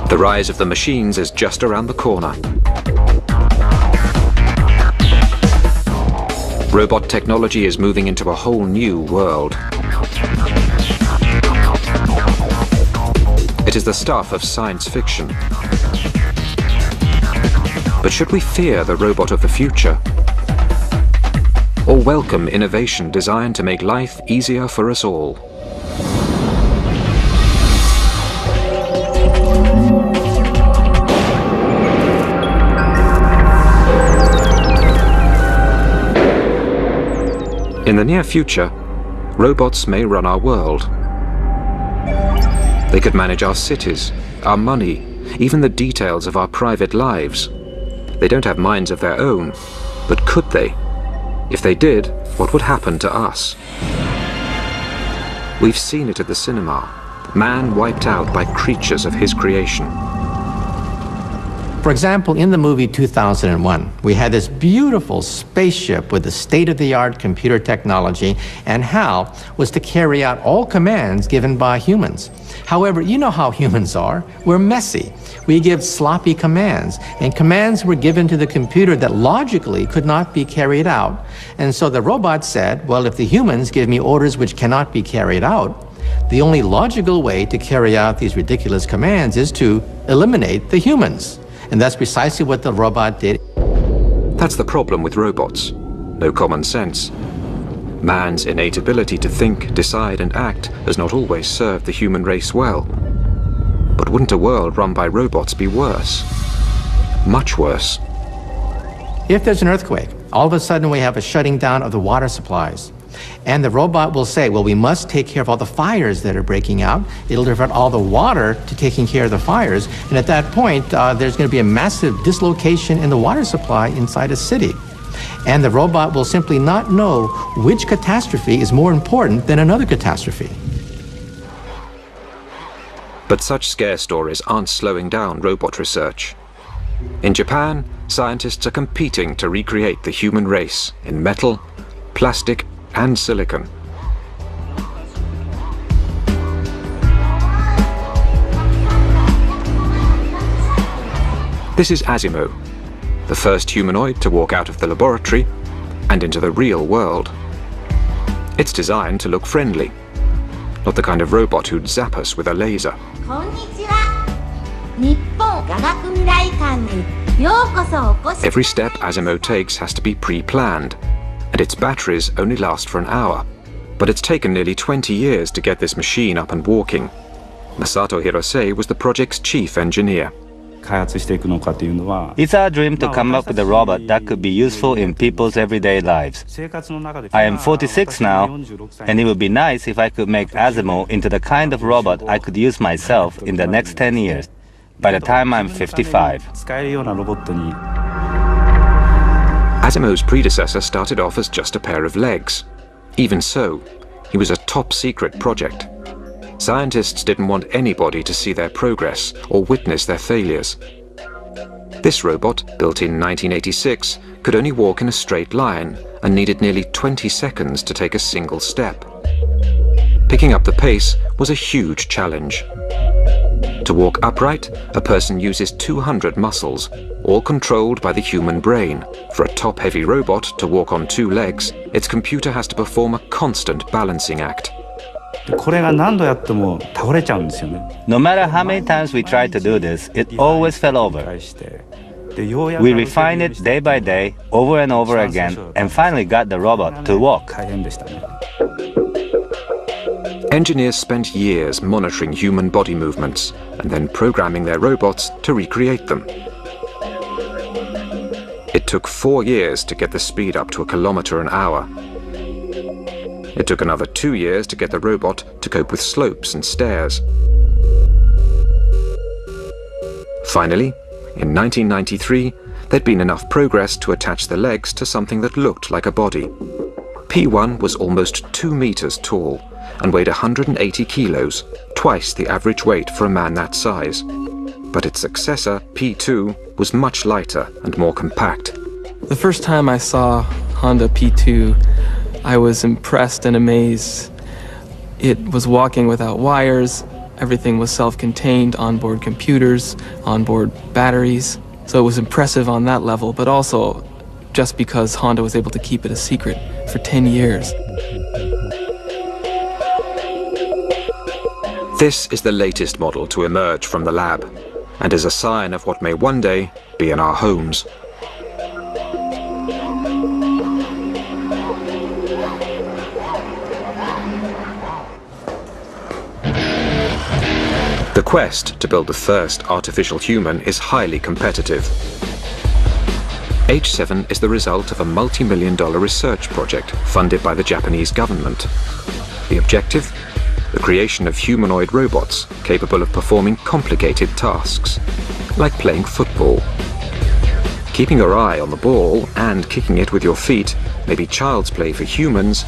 The rise of the machines is just around the corner. Robot technology is moving into a whole new world. It is the stuff of science fiction. But should we fear the robot of the future? Or welcome innovation designed to make life easier for us all? In the near future, robots may run our world. They could manage our cities, our money, even the details of our private lives. They don't have minds of their own, but could they? If they did, what would happen to us? We've seen it at the cinema. Man wiped out by creatures of his creation. For example, in the movie 2001, we had this beautiful spaceship with the state-of-the-art computer technology, and HAL was to carry out all commands given by humans. However, you know how humans are. We're messy. We give sloppy commands, and commands were given to the computer that logically could not be carried out. And so the robot said, well, if the humans give me orders which cannot be carried out, the only logical way to carry out these ridiculous commands is to eliminate the humans. And that's precisely what the robot did. That's the problem with robots. No common sense. Man's innate ability to think, decide, and act has not always served the human race well. But wouldn't a world run by robots be worse? Much worse. If there's an earthquake, all of a sudden we have a shutting down of the water supplies. And the robot will say, well, we must take care of all the fires that are breaking out. It'll divert all the water to taking care of the fires. And at that point, there's going to be a massive dislocation in the water supply inside a city. And the robot will simply not know which catastrophe is more important than another catastrophe. But such scare stories aren't slowing down robot research. In Japan, scientists are competing to recreate the human race in metal, plastic, and silicon. This is Asimo, the first humanoid to walk out of the laboratory and into the real world. It's designed to look friendly, not the kind of robot who'd zap us with a laser. Every step Asimo takes has to be pre-planned, and its batteries only last for an hour. But it's taken nearly 20 years to get this machine up and walking. Masato Hirose was the project's chief engineer. It's our dream to come up with a robot that could be useful in people's everyday lives. I am 46 now, and it would be nice if I could make Asimo into the kind of robot I could use myself in the next 10 years, by the time I'm 55. Asimo's predecessor started off as just a pair of legs. Even so, he was a top-secret project. Scientists didn't want anybody to see their progress or witness their failures. This robot, built in 1986, could only walk in a straight line and needed nearly 20 seconds to take a single step. Picking up the pace was a huge challenge. To walk upright, a person uses 200 muscles, all controlled by the human brain. For a top-heavy robot to walk on two legs, its computer has to perform a constant balancing act. No matter how many times we tried to do this, it always fell over. We refined it day by day, over and over again, and finally got the robot to walk. Engineers spent years monitoring human body movements and then programming their robots to recreate them. It took 4 years to get the speed up to 1 kilometer an hour. It took another 2 years to get the robot to cope with slopes and stairs. Finally, in 1993, there'd been enough progress to attach the legs to something that looked like a body. P1 was almost 2 meters tall and weighed 180 kilos, twice the average weight for a man that size. But its successor, P2, was much lighter and more compact. The first time I saw Honda P2, I was impressed and amazed. It was walking without wires. Everything was self-contained, onboard computers, onboard batteries. So it was impressive on that level, but also just because Honda was able to keep it a secret for 10 years. This is the latest model to emerge from the lab, and is a sign of what may one day be in our homes. The quest to build the first artificial human is highly competitive. H7 is the result of a multi-million-dollar research project funded by the Japanese government. The objective? The creation of humanoid robots capable of performing complicated tasks, like playing football. Keeping your eye on the ball and kicking it with your feet may be child's play for humans,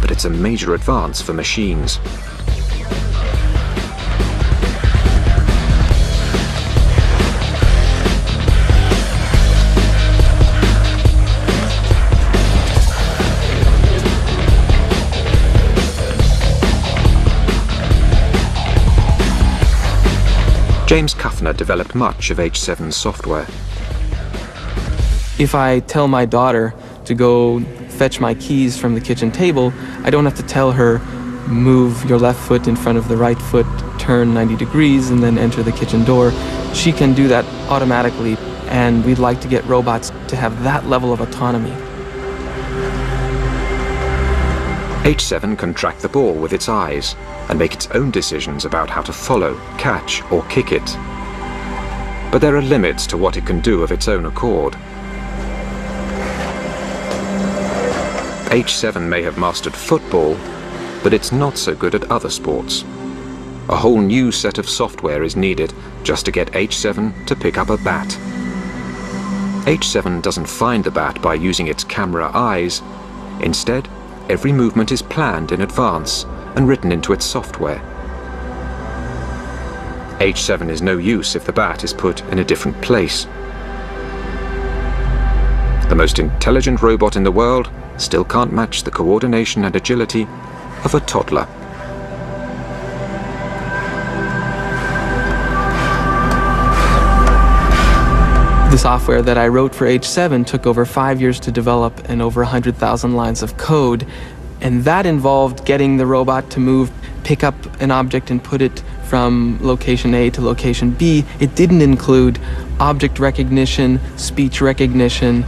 but it's a major advance for machines. James Kuffner developed much of H7's software. If I tell my daughter to go fetch my keys from the kitchen table, I don't have to tell her, move your left foot in front of the right foot, turn 90 degrees, and then enter the kitchen door. She can do that automatically, and we'd like to get robots to have that level of autonomy. H7 can track the ball with its eyes and make its own decisions about how to follow, catch, or kick it. But there are limits to what it can do of its own accord. H7 may have mastered football, but it's not so good at other sports. A whole new set of software is needed just to get H7 to pick up a bat. H7 doesn't find the bat by using its camera eyes. Instead, every movement is planned in advance and written into its software. H7 is no use if the bat is put in a different place. The most intelligent robot in the world still can't match the coordination and agility of a toddler. The software that I wrote for H7 took over 5 years to develop and over 100,000 lines of code. And that involved getting the robot to move, pick up an object and put it from location A to location B. It didn't include object recognition, speech recognition,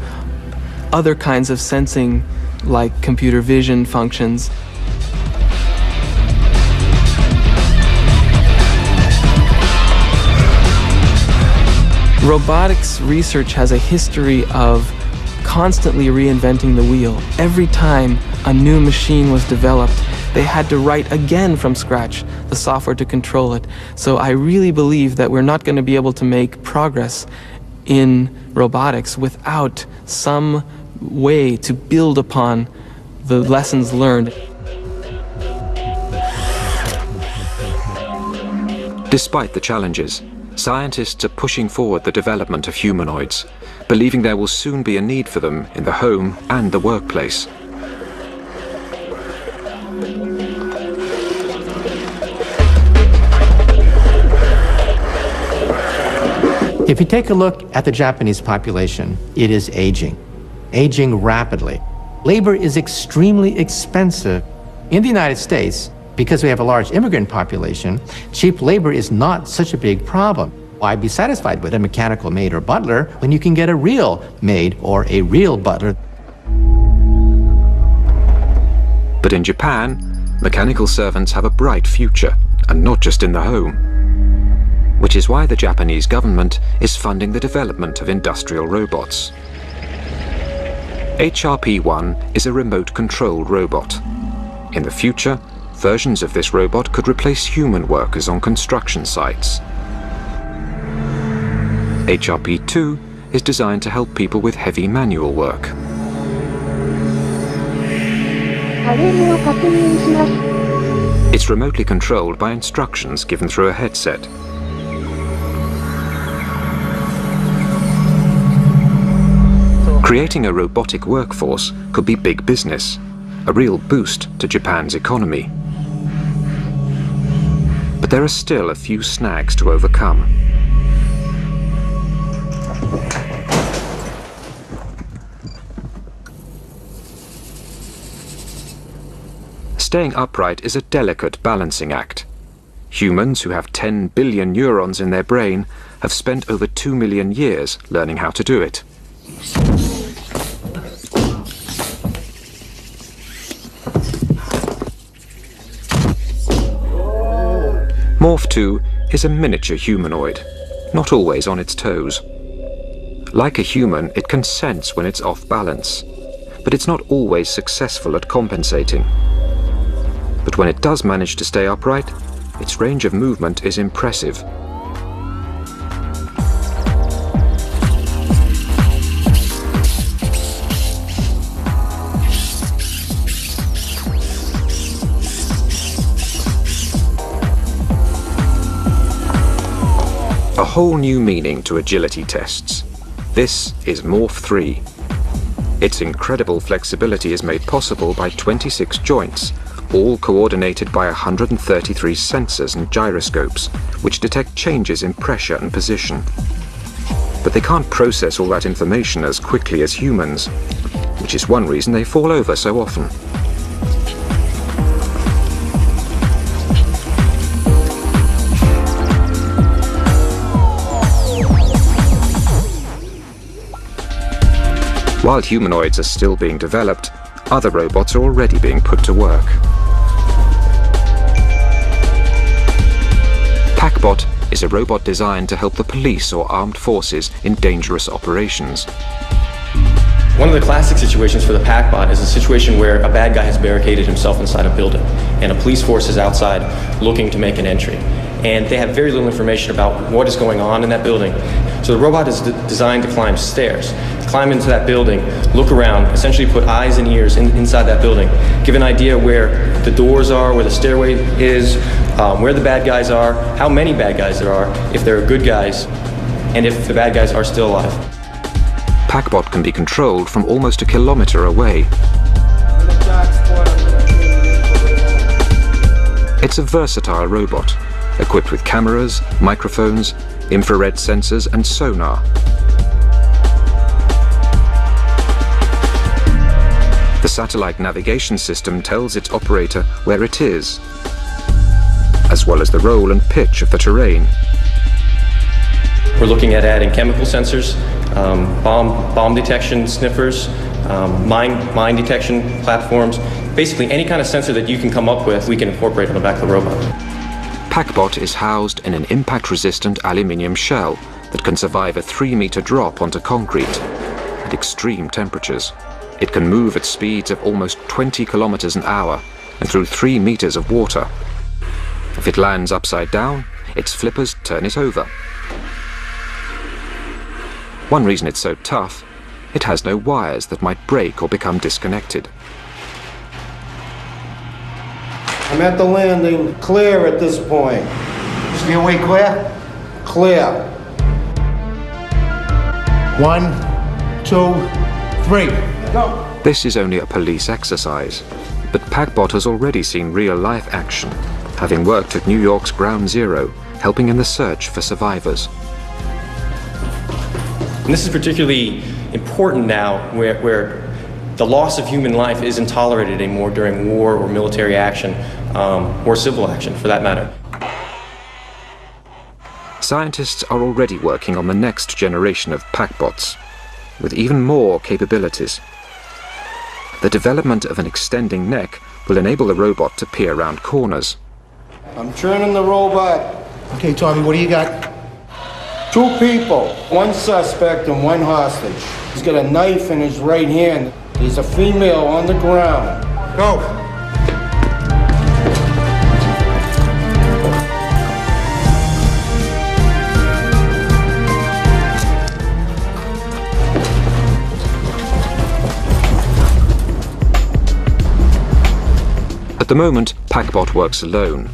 other kinds of sensing like computer vision functions. Robotics research has a history of constantly reinventing the wheel. Every time a new machine was developed, they had to write again from scratch the software to control it. So I really believe that we're not going to be able to make progress in robotics without some way to build upon the lessons learned. Despite the challenges, scientists are pushing forward the development of humanoids, believing there will soon be a need for them in the home and the workplace. If you take a look at the Japanese population, it is aging rapidly. Labor is extremely expensive. In the United States, because we have a large immigrant population, cheap labor is not such a big problem. Why be satisfied with a mechanical maid or butler when you can get a real maid or a real butler? But in Japan, mechanical servants have a bright future, and not just in the home. Which is why the Japanese government is funding the development of industrial robots. HRP-1 is a remote-controlled robot. In the future, versions of this robot could replace human workers on construction sites. HRP-2 is designed to help people with heavy manual work. It's remotely controlled by instructions given through a headset. Creating a robotic workforce could be big business, a real boost to Japan's economy. But But there are still a few snags to overcome. Staying upright is a delicate balancing act. Humans who have 10 billion neurons in their brain have spent over 2 million years learning how to do it. Morph 2 is a miniature humanoid, not always on its toes. Like a human, it can sense when it's off balance, but it's not always successful at compensating. But when it does manage to stay upright, its range of movement is impressive. A whole new meaning to agility tests. This is Morph 3. Its incredible flexibility is made possible by 26 joints, all coordinated by 133 sensors and gyroscopes, which detect changes in pressure and position. But they can't process all that information as quickly as humans, which is one reason they fall over so often. While humanoids are still being developed, other robots are already being put to work. PackBot is a robot designed to help the police or armed forces in dangerous operations. One of the classic situations for the PackBot is a situation where a bad guy has barricaded himself inside a building and a police force is outside looking to make an entry. And they have very little information about what is going on in that building. So the robot is designed to climb stairs, climb into that building, look around, essentially put eyes and ears inside that building, give an idea where the doors are, where the stairway is, where the bad guys are, how many bad guys there are, if there are good guys, and if the bad guys are still alive. PackBot can be controlled from almost a kilometer away. It's a versatile robot, equipped with cameras, microphones, infrared sensors and sonar. The satellite navigation system tells its operator where it is, as well as the roll and pitch of the terrain. We're looking at adding chemical sensors, bomb detection sniffers, mine detection platforms. Basically any kind of sensor that you can come up with, we can incorporate on the back of the robot. PackBot is housed in an impact-resistant aluminium shell that can survive a 3-meter drop onto concrete at extreme temperatures. It can move at speeds of almost 20 kilometers an hour and through 3 meters of water. If it lands upside down, its flippers turn it over. One reason it's so tough, it has no wires that might break or become disconnected. I'm at the landing, clear at this point. Stairway clear? Clear. 1, 2, 3. Go. This is only a police exercise, but PackBot has already seen real-life action, having worked at New York's Ground Zero, helping in the search for survivors. And this is particularly important now where the loss of human life isn't tolerated anymore during war or military action, or civil action for that matter. Scientists are already working on the next generation of PackBots, with even more capabilities. The development of an extending neck will enable the robot to peer around corners. I'm turning the robot. Okay, Tommy, what do you got? 2 people, 1 suspect and 1 hostage. He's got a knife in his right hand. There's a female on the ground. Go. At the moment, PackBot works alone.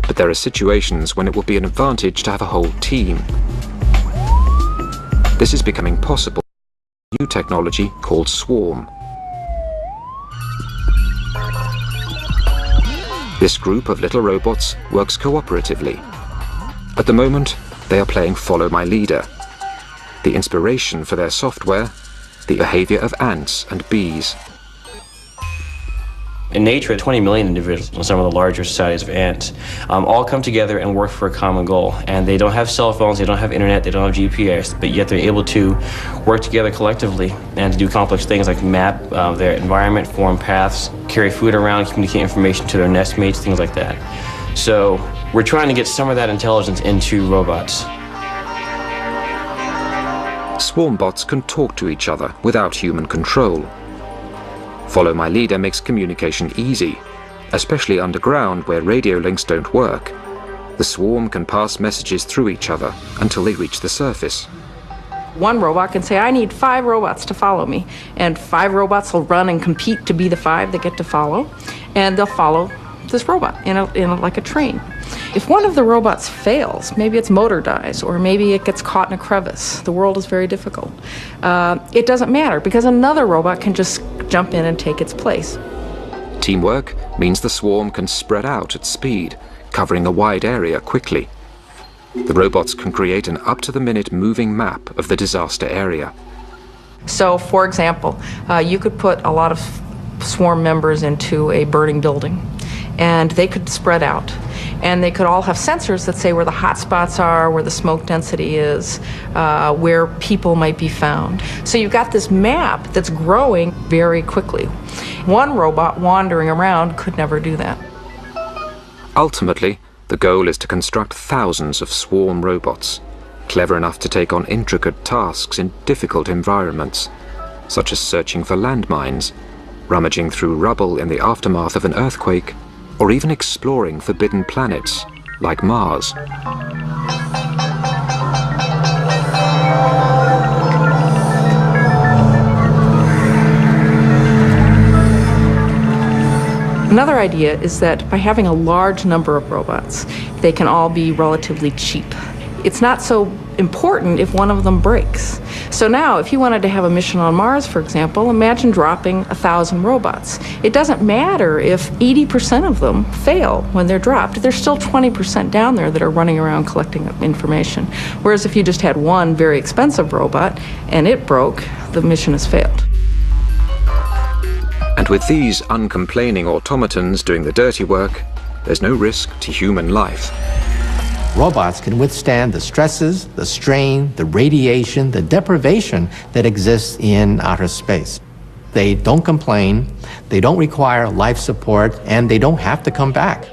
But there are situations when it will be an advantage to have a whole team. This is becoming possible with new technology called Swarm. This group of little robots works cooperatively. At the moment, they are playing Follow My Leader. The inspiration for their software, the behavior of ants and bees. In nature, 20 million individuals in some of the larger societies of ants all come together and work for a common goal. And they don't have cell phones, they don't have internet, they don't have GPS, but yet they're able to work together collectively and to do complex things like map their environment, form paths, carry food around, communicate information to their nest mates, things like that. So we're trying to get some of that intelligence into robots. Swarm bots can talk to each other without human control. Follow My Leader makes communication easy, especially underground where radio links don't work. The swarm can pass messages through each other until they reach the surface. One robot can say, I need 5 robots to follow me, and 5 robots will run and compete to be the 5 that get to follow, and they'll follow this robot in like a train. If one of the robots fails, maybe its motor dies, or maybe it gets caught in a crevice, the world is very difficult. It doesn't matter, because another robot can just jump in and take its place. Teamwork means the swarm can spread out at speed, covering a wide area quickly. The robots can create an up-to-the-minute moving map of the disaster area. So, for example, you could put a lot of swarm members into a burning building, and they could spread out. And they could all have sensors that say where the hot spots are, where the smoke density is, where people might be found. So you've got this map that's growing very quickly. One robot wandering around could never do that. Ultimately, the goal is to construct thousands of swarm robots, clever enough to take on intricate tasks in difficult environments, such as searching for landmines, rummaging through rubble in the aftermath of an earthquake, or even exploring forbidden planets like Mars. Another idea is that by having a large number of robots, they can all be relatively cheap. It's not so important if one of them breaks. So now, if you wanted to have a mission on Mars, for example, imagine dropping 1,000 robots. It doesn't matter if 80% of them fail when they're dropped. There's still 20% down there that are running around collecting information. Whereas if you just had one very expensive robot and it broke, the mission has failed. And with these uncomplaining automatons doing the dirty work, there's no risk to human life. Robots can withstand the stresses, the strain, the radiation, the deprivation that exists in outer space. They don't complain, they don't require life support, and they don't have to come back.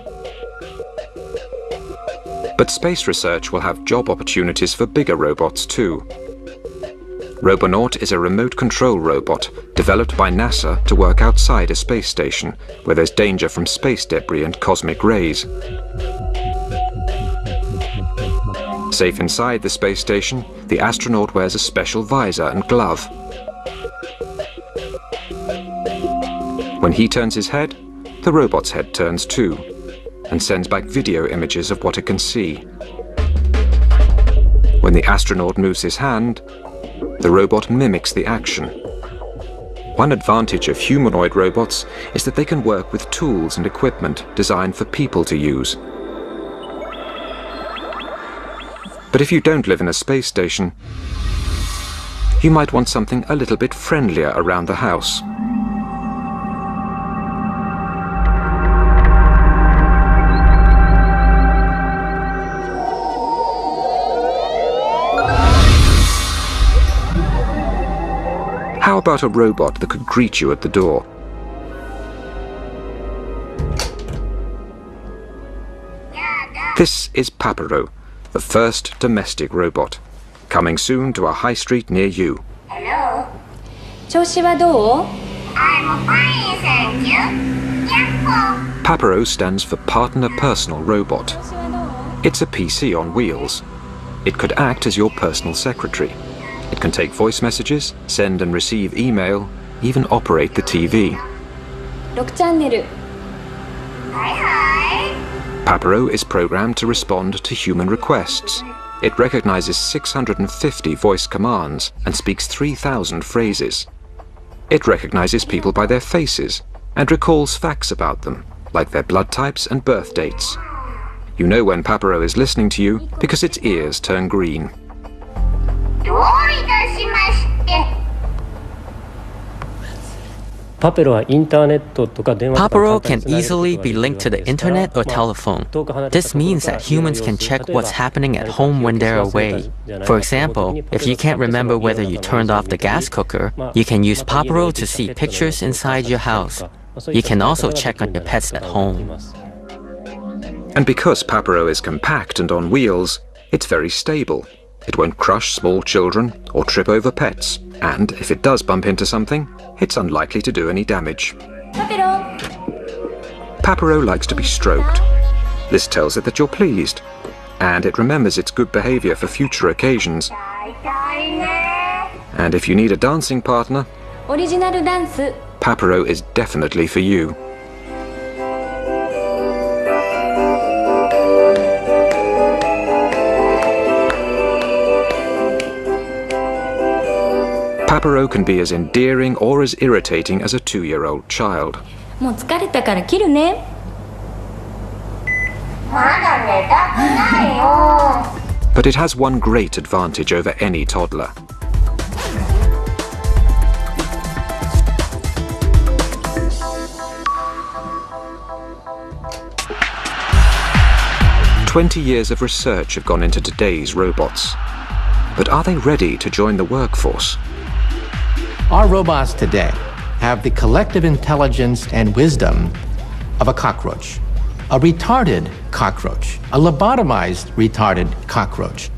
But space research will have job opportunities for bigger robots too. Robonaut is a remote control robot developed by NASA to work outside a space station where there's danger from space debris and cosmic rays. Safe inside the space station, the astronaut wears a special visor and glove. When he turns his head, the robot's head turns too, and sends back video images of what it can see. When the astronaut moves his hand, the robot mimics the action. One advantage of humanoid robots is that they can work with tools and equipment designed for people to use. But if you don't live in a space station, you might want something a little bit friendlier around the house. How about a robot that could greet you at the door? This is Papero, the first domestic robot, coming soon to a high street near you. Hello. 調子はどう? I'm fine, thank you. Yahoo! Papero stands for Partner Personal Robot. It's a PC on wheels. It could act as your personal secretary. It can take voice messages, send and receive email, even operate the TV. 6チャンネル. Hi, hi. Papero is programmed to respond to human requests. It recognizes 650 voice commands and speaks 3,000 phrases. It recognizes people by their faces and recalls facts about them, like their blood types and birth dates. You know when Papero is listening to you because its ears turn green. Papero can easily be linked to the internet or telephone. This means that humans can check what's happening at home when they're away. For example, if you can't remember whether you turned off the gas cooker, you can use Papero to see pictures inside your house. You can also check on your pets at home. And because Papero is compact and on wheels, it's very stable. It won't crush small children or trip over pets. And if it does bump into something, it's unlikely to do any damage. Papero likes to be stroked. This tells it that you're pleased, and it remembers its good behavior for future occasions. And if you need a dancing partner, Papero is definitely for you. Papero can be as endearing or as irritating as a 2-year-old child. But it has one great advantage over any toddler. "20 years of research have gone into today's robots. But are they ready to join the workforce? Our robots today have the collective intelligence and wisdom of a cockroach, a retarded cockroach, a lobotomized retarded cockroach.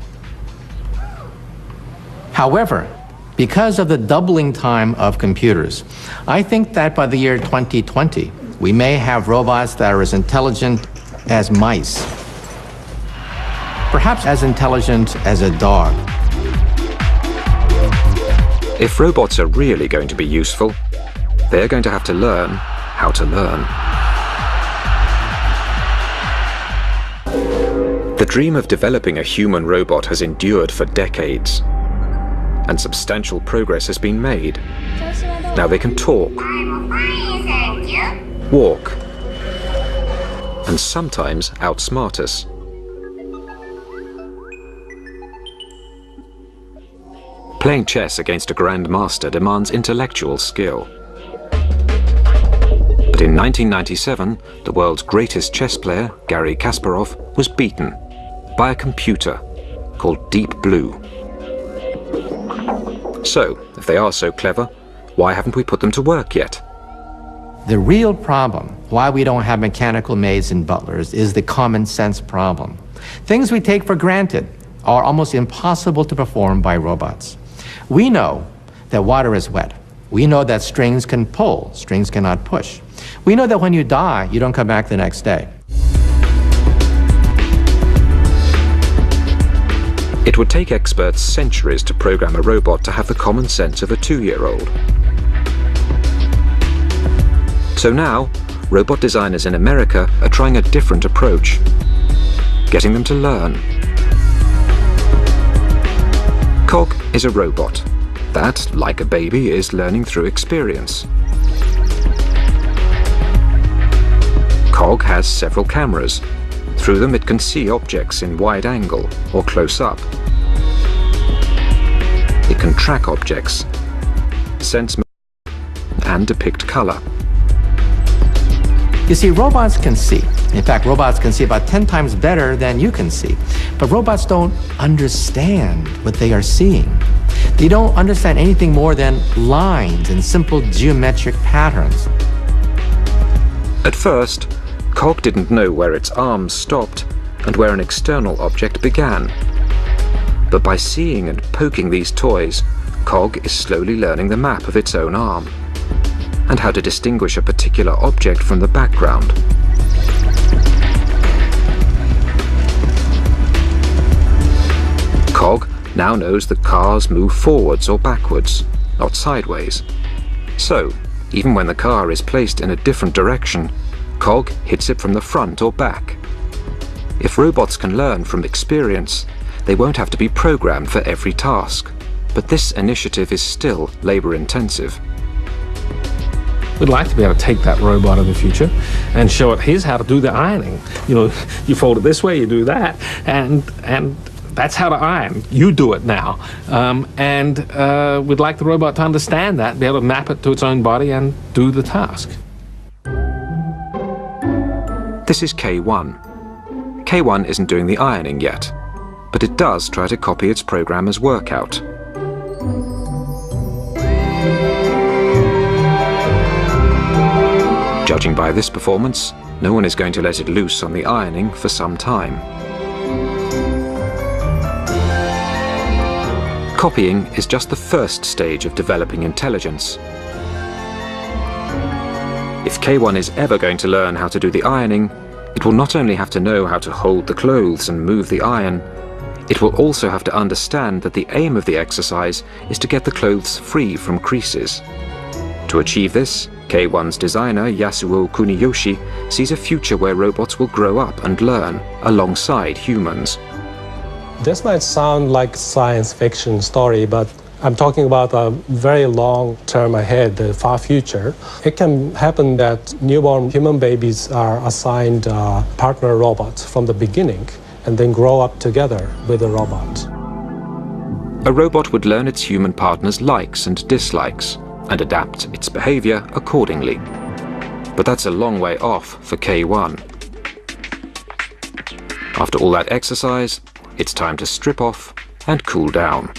However, because of the doubling time of computers, I think that by the year 2020, we may have robots that are as intelligent as mice, perhaps as intelligent as a dog. If robots are really going to be useful, they're going to have to learn how to learn. The dream of developing a human robot has endured for decades, and substantial progress has been made. Now they can talk, walk, and sometimes outsmart us. Playing chess against a grandmaster demands intellectual skill. But in 1997, the world's greatest chess player, Garry Kasparov, was beaten by a computer called Deep Blue. So, if they are so clever, why haven't we put them to work yet? The real problem, why we don't have mechanical maids and butlers, is the common sense problem. Things we take for granted are almost impossible to perform by robots. We know that water is wet. We know that strings can pull, strings cannot push. We know that when you die, you don't come back the next day. It would take experts centuries to program a robot to have the common sense of a 2-year-old. So now, robot designers in America are trying a different approach, getting them to learn. Cog is a robot that, like a baby, is learning through experience. Cog has several cameras. Through them it can see objects in wide angle or close up. It can track objects, sense and depict color. You see, robots can see. In fact, robots can see about 10 times better than you can see. But robots don't understand what they are seeing. They don't understand anything more than lines and simple geometric patterns. At first, Cog didn't know where its arms stopped and where an external object began. But by seeing and poking these toys, Cog is slowly learning the map of its own arm and how to distinguish a particular object from the background. Cog now knows that cars move forwards or backwards, not sideways. So, even when the car is placed in a different direction, Cog hits it from the front or back. If robots can learn from experience, they won't have to be programmed for every task. But this initiative is still labor-intensive. We'd like to be able to take that robot in the future and show it, here's how to do the ironing. You know, you fold it this way, you do that, and that's how to iron. You do it now. We'd like the robot to understand that, be able to map it to its own body and do the task. This is K1. K1 isn't doing the ironing yet, but it does try to copy its programmer's workout. Judging by this performance, no one is going to let it loose on the ironing for some time. Copying is just the first stage of developing intelligence. If K1 is ever going to learn how to do the ironing, it will not only have to know how to hold the clothes and move the iron, it will also have to understand that the aim of the exercise is to get the clothes free from creases. To achieve this, K1's designer Yasuo Kuniyoshi sees a future where robots will grow up and learn alongside humans. This might sound like a science fiction story, but I'm talking about a very long term ahead, the far future. It can happen that newborn human babies are assigned partner robots from the beginning and then grow up together with a robot. A robot would learn its human partner's likes and dislikes and adapt its behavior accordingly. But that's a long way off for K1. After all that exercise, it's time to strip off and cool down.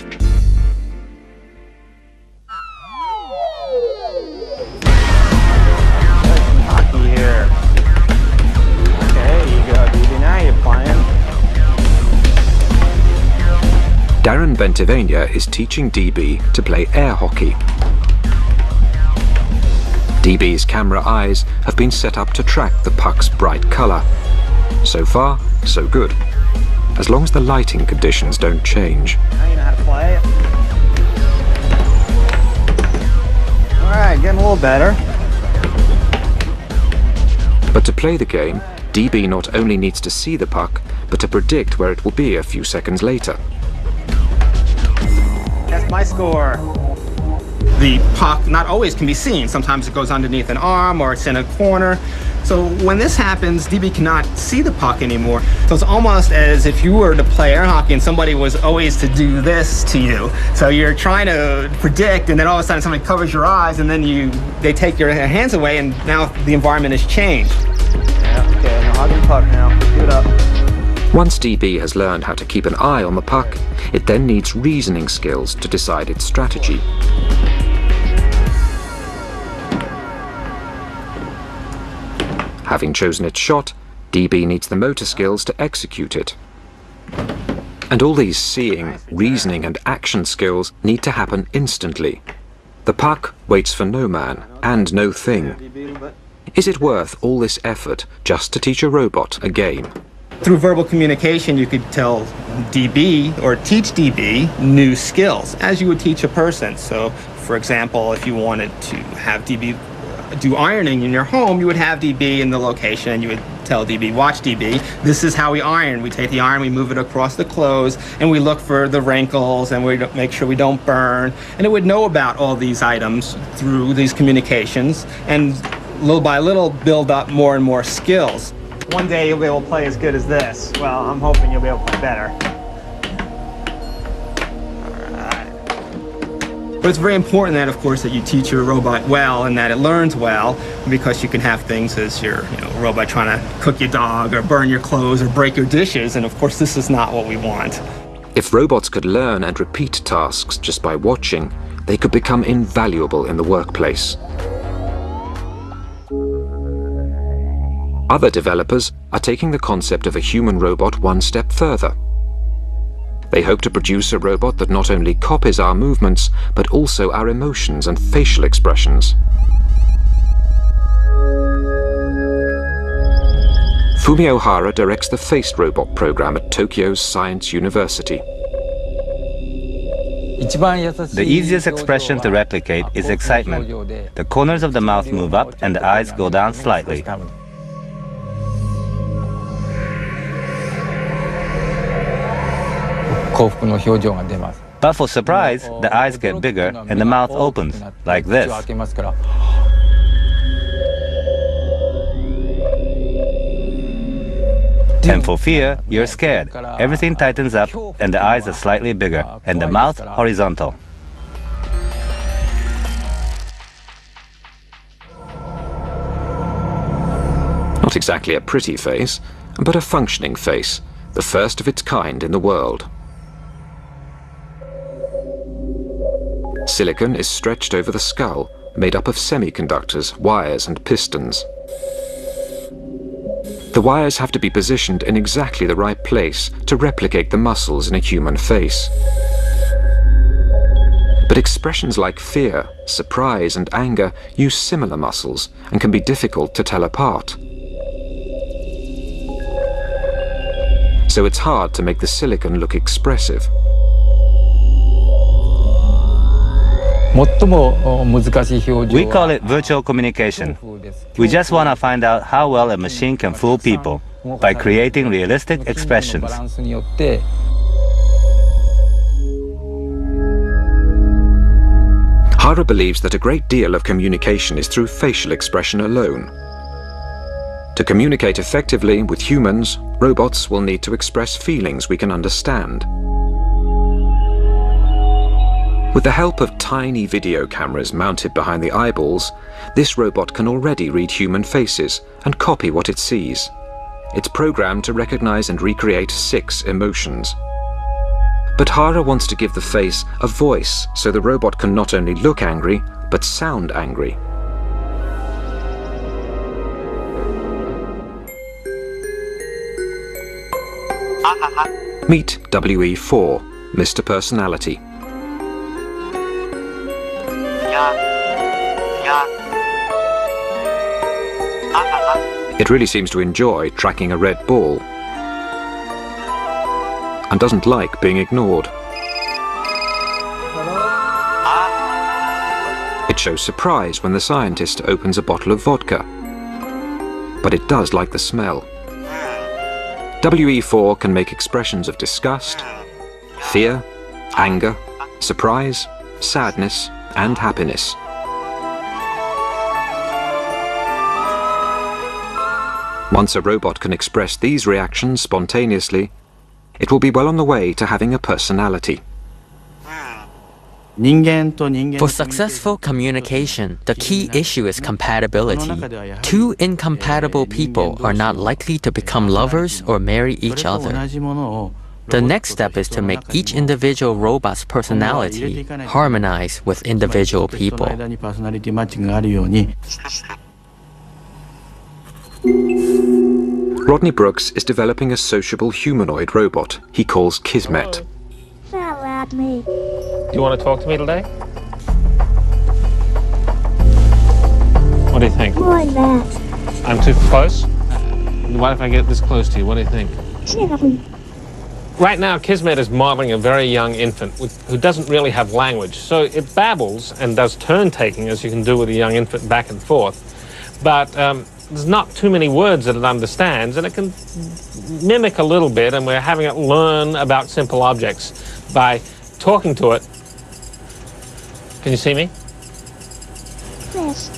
Hockey here. Okay, you go, DB. Now you're playing. Darren Bentivegna is teaching DB to play air hockey. DB's camera eyes have been set up to track the puck's bright colour. So far, so good. As long as the lighting conditions don't change. Now you know how to play it. Alright, getting a little better. But to play the game, DB not only needs to see the puck, but to predict where it will be a few seconds later. That's my score. The puck not always can be seen. Sometimes it goes underneath an arm or it's in a corner. So when this happens, DB cannot see the puck anymore. So it's almost as if you were to play air hockey and somebody was always to do this to you. So you're trying to predict, and then all of a sudden somebody covers your eyes, and then they take your hands away, and now the environment has changed. Yeah, okay, now hug the puck now. Give it up. Once DB has learned how to keep an eye on the puck, it then needs reasoning skills to decide its strategy. Having chosen its shot, DB needs the motor skills to execute it. And all these seeing, reasoning and action skills need to happen instantly. The puck waits for no man and no thing. Is it worth all this effort just to teach a robot a game? Through verbal communication, you could tell DB or teach DB new skills, as you would teach a person. So, for example, if you wanted to have DB do ironing in your home, you would have DB in the location, and you would tell DB, watch DB, this is how we iron. We take the iron, we move it across the clothes, and we look for the wrinkles, and we make sure we don't burn. And it would know about all these items through these communications, and little by little build up more and more skills. One day you'll be able to play as good as this. Well, I'm hoping you'll be able to play better. But it's very important that, of course, that you teach your robot well and that it learns well, because you can have things as your robot trying to cook your dog or burn your clothes or break your dishes, and of course this is not what we want. If robots could learn and repeat tasks just by watching, they could become invaluable in the workplace. Other developers are taking the concept of a human robot one step further. They hope to produce a robot that not only copies our movements, but also our emotions and facial expressions. Fumio Hara directs the Faced Robot program at Tokyo's Science University. The easiest expression to replicate is excitement. The corners of the mouth move up and the eyes go down slightly. But for surprise, the eyes get bigger and the mouth opens, like this. And for fear, you're scared. Everything tightens up, and the eyes are slightly bigger, and the mouth horizontal. Not exactly a pretty face, but a functioning face, the first of its kind in the world. Silicon is stretched over the skull, made up of semiconductors, wires and pistons. The wires have to be positioned in exactly the right place to replicate the muscles in a human face. But expressions like fear, surprise and anger use similar muscles and can be difficult to tell apart. So it's hard to make the silicon look expressive. We call it virtual communication. We just want to find out how well a machine can fool people by creating realistic expressions. Hara believes that a great deal of communication is through facial expression alone. To communicate effectively with humans, robots will need to express feelings we can understand. With the help of tiny video cameras mounted behind the eyeballs, this robot can already read human faces and copy what it sees. It's programmed to recognize and recreate 6 emotions. But Hara wants to give the face a voice so the robot can not only look angry, but sound angry. Meet WE4, Mr. Personality. It really seems to enjoy tracking a red ball and doesn't like being ignored. It shows surprise when the scientist opens a bottle of vodka, but it does like the smell. WE4 can make expressions of disgust, fear, anger, surprise, sadness, and happiness. Once a robot can express these reactions spontaneously, it will be well on the way to having a personality. For successful communication, the key issue is compatibility. 2 incompatible people are not likely to become lovers or marry each other. The next step is to make each individual robot's personality harmonize with individual people. Rodney Brooks is developing a sociable humanoid robot he calls Kismet. Do you want to talk to me today? What do you think? More than that. I'm too close? What if I get this close to you? What do you think? Right now, Kismet is modeling a very young infant who doesn't really have language. So it babbles and does turn-taking, as you can do with a young infant, back and forth. But there's not too many words that it understands, and it can mimic a little bit, and we're having it learn about simple objects by talking to it. Can you see me? Yes.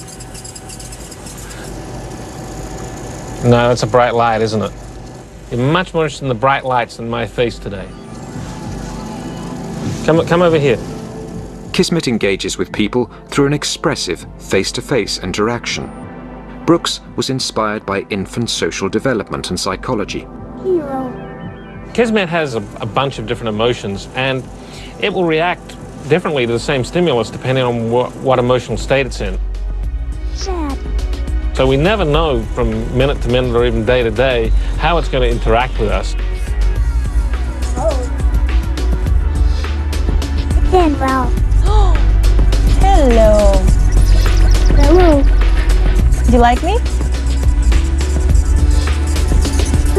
No, that's a bright light, isn't it? You're much more interested in the bright lights than my face today. Come over here. Kismet engages with people through an expressive face-to-face interaction. Brooks was inspired by infant social development and psychology. Hero. Kismet has a bunch of different emotions, and it will react differently to the same stimulus depending on what emotional state it's in. Sad. So we never know from minute to minute or even day to day how it's going to interact with us. Then Ralph. Hello. Hello. Do you like me?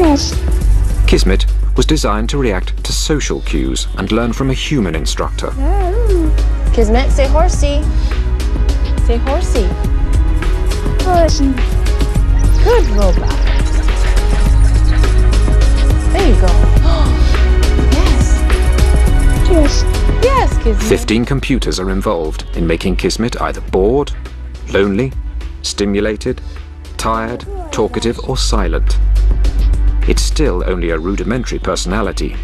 Yes. Kismet was designed to react to social cues and learn from a human instructor. Kismet, say horsey. Say horsey. Horsey. Good robot. There you go. Yes. Yes. Yes, Kismet. 15 computers are involved in making Kismet either bored, lonely, stimulated, tired, talkative, or silent. It's still only a rudimentary personality,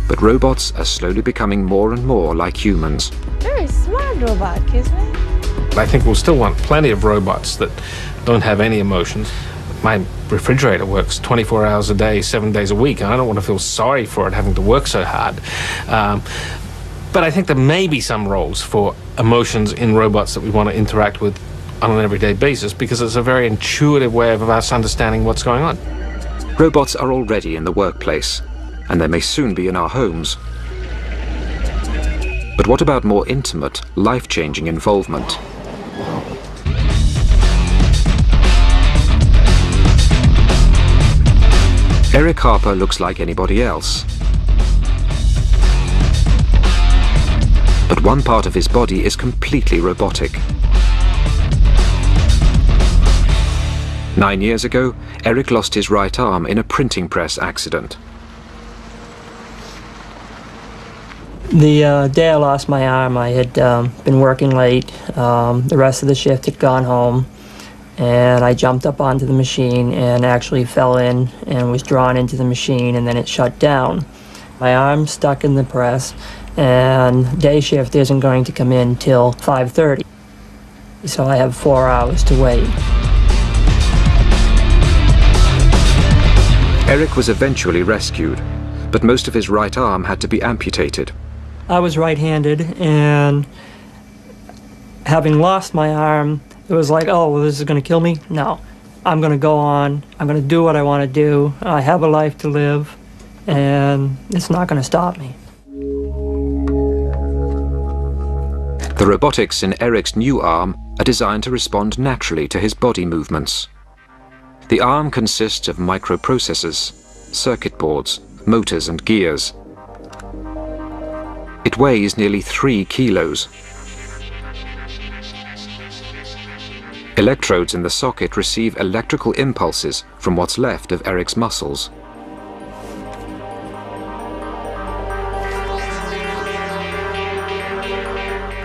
but robots are slowly becoming more and more like humans. Very smart robot, Kismet. I think we'll still want plenty of robots that don't have any emotions. My refrigerator works 24 hours a day, 7 days a week, and I don't want to feel sorry for it having to work so hard. But I think there may be some roles for emotions in robots that we want to interact with on an everyday basis, because it's a very intuitive way of us understanding what's going on. Robots are already in the workplace, and they may soon be in our homes. But what about more intimate, life-changing involvement? Eric Harper looks like anybody else. But one part of his body is completely robotic. 9 years ago, Eric lost his right arm in a printing press accident. The day I lost my arm, I had been working late. The rest of the shift had gone home, and I jumped up onto the machine and actually fell in and was drawn into the machine, and then it shut down. My arm's stuck in the press, and day shift isn't going to come in till 5:30. So I have 4 hours to wait. Eric was eventually rescued, but most of his right arm had to be amputated. I was right-handed, and having lost my arm, it was like, oh, well, this is going to kill me? No. I'm going to go on. I'm going to do what I want to do. I have a life to live, and it's not going to stop me. The robotics in Eric's new arm are designed to respond naturally to his body movements. The arm consists of microprocessors, circuit boards, motors and gears. It weighs nearly 3 kilos. Electrodes in the socket receive electrical impulses from what's left of Eric's muscles.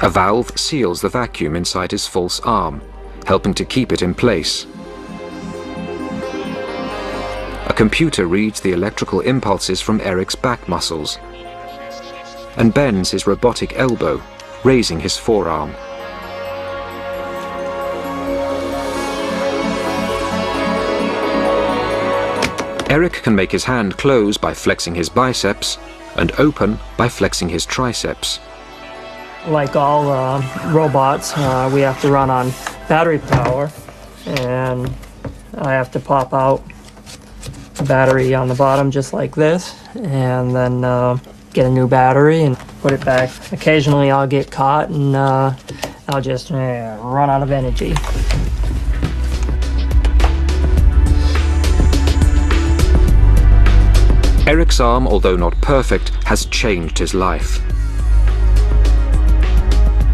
A valve seals the vacuum inside his false arm, helping to keep it in place. A computer reads the electrical impulses from Eric's back muscles and bends his robotic elbow, raising his forearm. Eric can make his hand close by flexing his biceps and open by flexing his triceps. Like all robots, we have to run on battery power, and I have to pop out the battery on the bottom just like this, and then get a new battery and put it back. Occasionally I'll get caught and I'll just run out of energy. Eric's arm, although not perfect, has changed his life.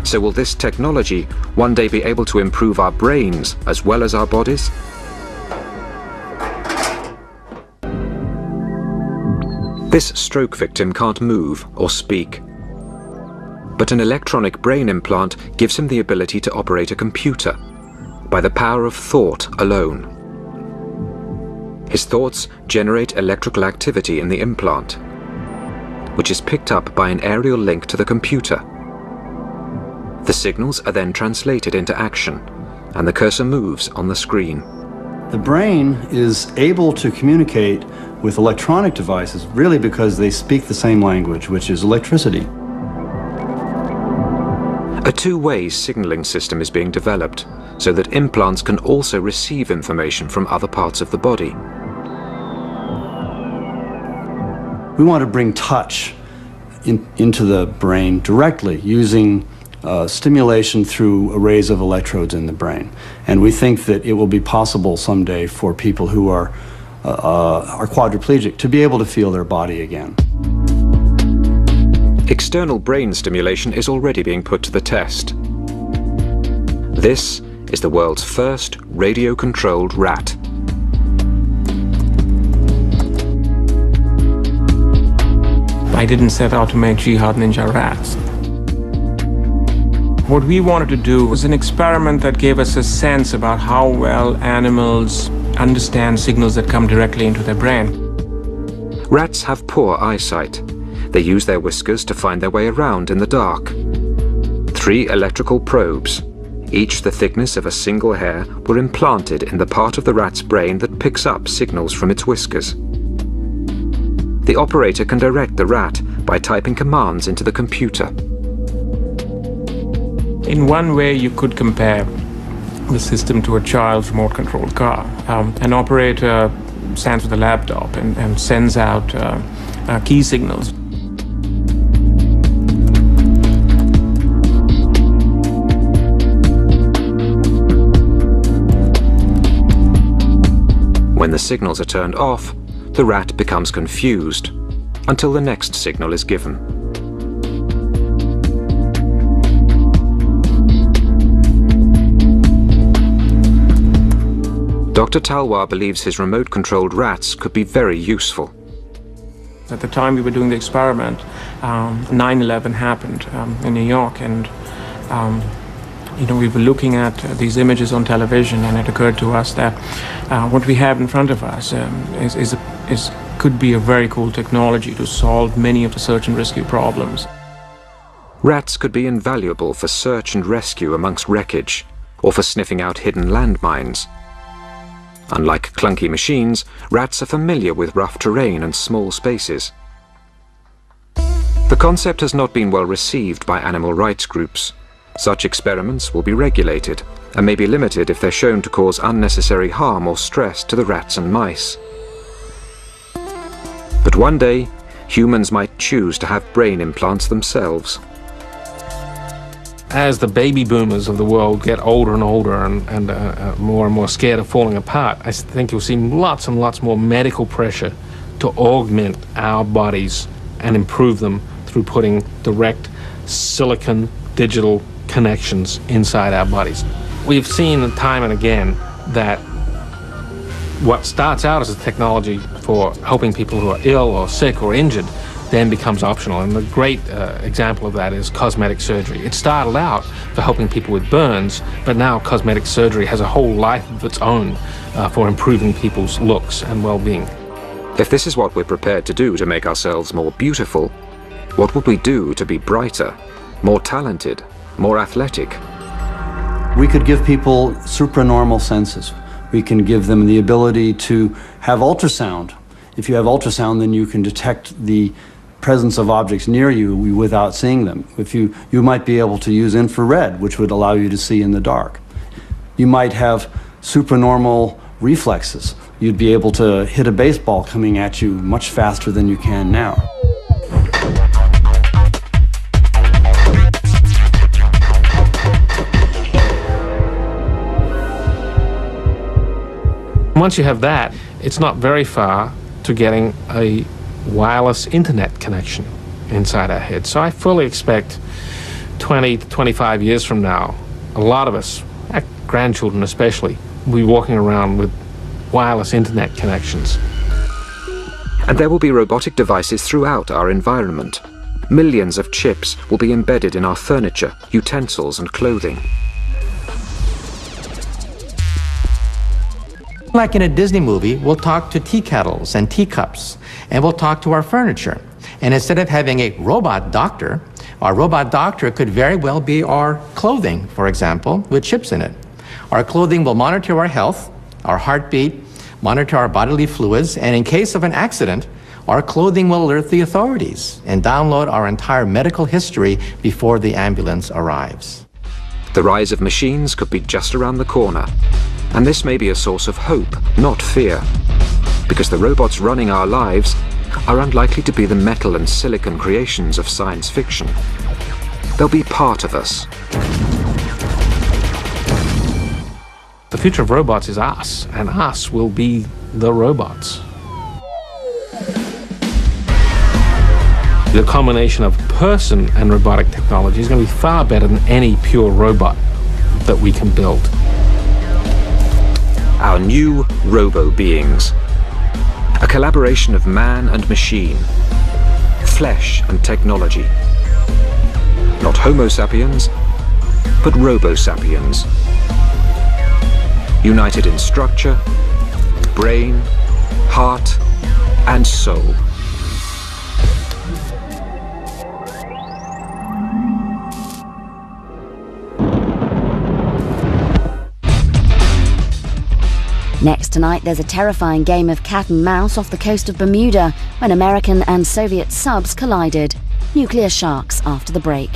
So will this technology one day be able to improve our brains as well as our bodies? This stroke victim can't move or speak, but an electronic brain implant gives him the ability to operate a computer by the power of thought alone. His thoughts generate electrical activity in the implant, which is picked up by an aerial link to the computer. The signals are then translated into action, and the cursor moves on the screen. The brain is able to communicate with electronic devices really because they speak the same language, which is electricity. A two-way signaling system is being developed so that implants can also receive information from other parts of the body. We want to bring touch into the brain directly using stimulation through arrays of electrodes in the brain. And we think that it will be possible someday for people who are quadriplegic to be able to feel their body again. External brain stimulation is already being put to the test. This is the world's first radio-controlled rat. I didn't set out to make Jihad Ninja rats. What we wanted to do was an experiment that gave us a sense about how well animals understand signals that come directly into their brain. Rats have poor eyesight. They use their whiskers to find their way around in the dark. 3 electrical probes, each the thickness of a single hair, were implanted in the part of the rat's brain that picks up signals from its whiskers. The operator can direct the rat by typing commands into the computer. In one way, you could compare the system to a child's remote-controlled car. An operator stands with a laptop and sends out key signals. When the signals are turned off, the rat becomes confused until the next signal is given. Dr. Talwar believes his remote-controlled rats could be very useful. At the time we were doing the experiment, 9/11 happened in New York, and we were looking at these images on television, and it occurred to us that what we have in front of us could be a very cool technology to solve many of the search and rescue problems. Rats could be invaluable for search and rescue amongst wreckage, or for sniffing out hidden landmines. Unlike clunky machines, rats are familiar with rough terrain and small spaces. The concept has not been well received by animal rights groups. Such experiments will be regulated and may be limited if they're shown to cause unnecessary harm or stress to the rats and mice. But one day, humans might choose to have brain implants themselves. As the baby boomers of the world get older and older and more scared of falling apart, I think you'll see lots and lots more medical pressure to augment our bodies and improve them through putting direct silicon digital connections inside our bodies. We've seen time and again that what starts out as a technology for helping people who are ill or sick or injured then becomes optional. And the great example of that is cosmetic surgery. It started out for helping people with burns, but now cosmetic surgery has a whole life of its own for improving people's looks and well-being. If this is what we're prepared to do to make ourselves more beautiful, what would we do to be brighter, more talented, more athletic? We could give people supranormal senses. We can give them the ability to have ultrasound. If you have ultrasound, then you can detect the presence of objects near you without seeing them. You might be able to use infrared, which would allow you to see in the dark. You might have supranormal reflexes. You'd be able to hit a baseball coming at you much faster than you can now. Once you have that, it's not very far to getting a wireless internet connection inside our head. So I fully expect 20 to 25 years from now, a lot of us, our grandchildren especially, will be walking around with wireless internet connections. And there will be robotic devices throughout our environment. Millions of chips will be embedded in our furniture, utensils and clothing. Like in a Disney movie, we'll talk to tea kettles and teacups, and we'll talk to our furniture. And instead of having a robot doctor, our robot doctor could very well be our clothing, for example, with chips in it. Our clothing will monitor our health, our heartbeat, monitor our bodily fluids, and in case of an accident, our clothing will alert the authorities and download our entire medical history before the ambulance arrives. The rise of machines could be just around the corner. And this may be a source of hope, not fear, because the robots running our lives are unlikely to be the metal and silicon creations of science fiction. They'll be part of us. The future of robots is us, and us will be the robots. The combination of person and robotic technology is going to be far better than any pure robot that we can build. Our new robo-beings. A collaboration of man and machine, flesh and technology. Not Homo sapiens, but Robo-sapiens. United in structure, brain, heart, and soul. Next tonight, there's a terrifying game of cat and mouse off the coast of Bermuda when American and Soviet subs collided. Nuclear sharks after the break.